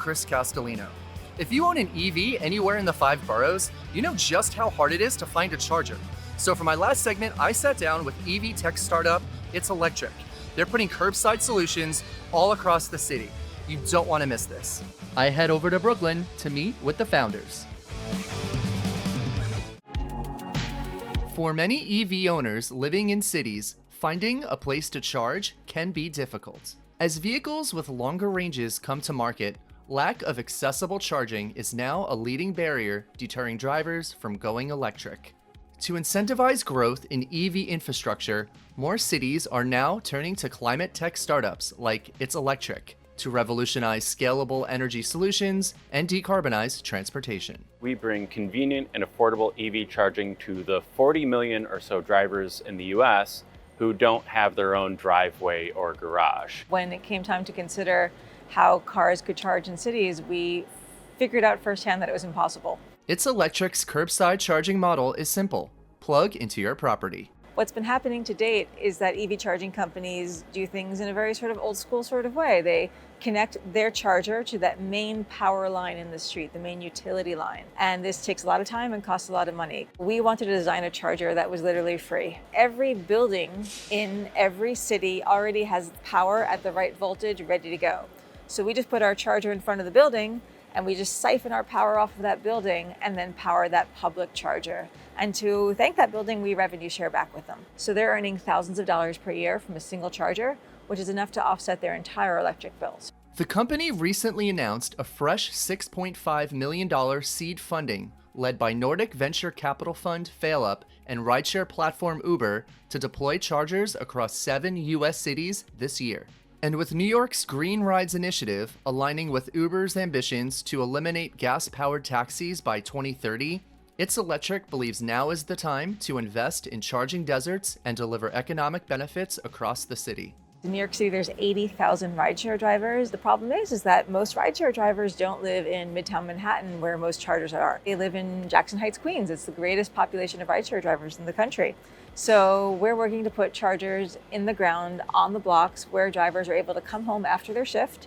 Chris Castellino. If you own an EV anywhere in the 5 boroughs, you know just how hard it is to find a charger. So for my last segment, I sat down with EV tech startup It's Electric. They're putting curbside solutions all across the city. You don't want to miss this. I head over to Brooklyn to meet with the founders. For many EV owners living in cities, finding a place to charge can be difficult. As vehicles with longer ranges come to market, lack of accessible charging is now a leading barrier deterring drivers from going electric. To incentivize growth in EV infrastructure, more cities are now turning to climate tech startups like It's Electric to revolutionize scalable energy solutions and decarbonize transportation. We bring convenient and affordable EV charging to the 40 million or so drivers in the US who don't have their own driveway or garage. When it came time to consider how cars could charge in cities, we figured out firsthand that it was impossible. It's Electric's curbside charging model is simple. Plug into your property. What's been happening to date is that EV charging companies do things in a very sort of old school sort of way. They connect their charger to that main power line in the street, the main utility line. And this takes a lot of time and costs a lot of money. We wanted to design a charger that was literally free. Every building in every city already has power at the right voltage ready to go. So we just put our charger in front of the building and we just siphon our power off of that building and then power that public charger. And to thank that building, we revenue share back with them. So they're earning thousands of dollars per year from a single charger, which is enough to offset their entire electric bills. The company recently announced a fresh $6.5 million seed funding led by Nordic venture capital fund FailUp and rideshare platform Uber to deploy chargers across 7 US cities this year. And with New York's Green Rides initiative aligning with Uber's ambitions to eliminate gas-powered taxis by 2030, It's Electric believes now is the time to invest in charging deserts and deliver economic benefits across the city. In New York City, there's 80,000 rideshare drivers. The problem is that most rideshare drivers don't live in Midtown Manhattan where most chargers are. They live in Jackson Heights, Queens. It's the greatest population of rideshare drivers in the country. So we're working to put chargers in the ground on the blocks where drivers are able to come home after their shift,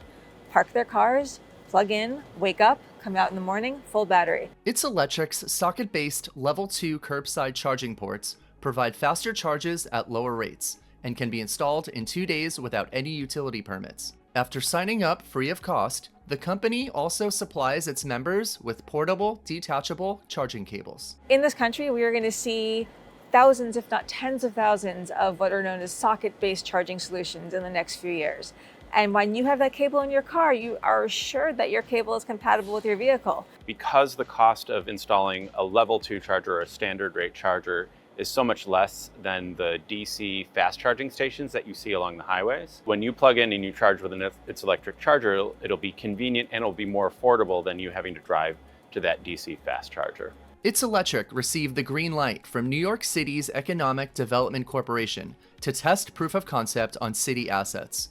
park their cars, plug in, wake up, come out in the morning, full battery. It's Electric's socket-based Level 2 curbside charging ports provide faster charges at lower rates and can be installed in 2 days without any utility permits. After signing up free of cost, the company also supplies its members with portable, detachable charging cables. In this country, we are going to see thousands, if not tens of thousands, of what are known as socket-based charging solutions in the next few years. And when you have that cable in your car, you are assured that your cable is compatible with your vehicle. Because the cost of installing a level 2 charger or a standard rate charger is so much less than the DC fast charging stations that you see along the highways. When you plug in and you charge with an It's Electric charger, it'll be convenient and it'll be more affordable than you having to drive to that DC fast charger. It's Electric received the green light from New York City's Economic Development Corporation to test proof of concept on city assets.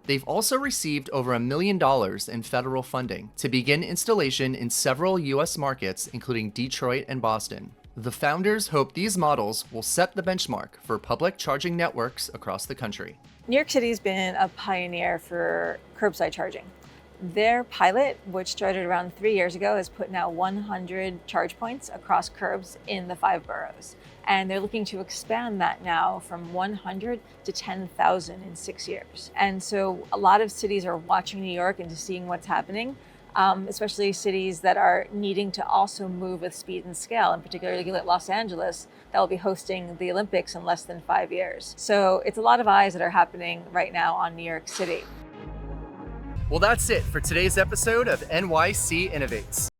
They've also received over $1 million in federal funding to begin installation in several US markets, including Detroit and Boston. The founders hope these models will set the benchmark for public charging networks across the country. New York City's been a pioneer for curbside charging. Their pilot, which started around 3 years ago, has put now 100 charge points across curbs in the 5 boroughs. And they're looking to expand that now from 100 to 10,000 in 6 years. And so a lot of cities are watching New York and seeing what's happening, especially cities that are needing to also move with speed and scale, and particularly Los Angeles, that will be hosting the Olympics in less than 5 years. So it's a lot of eyes that are happening right now on New York City. Well, that's it for today's episode of NYC Innovates.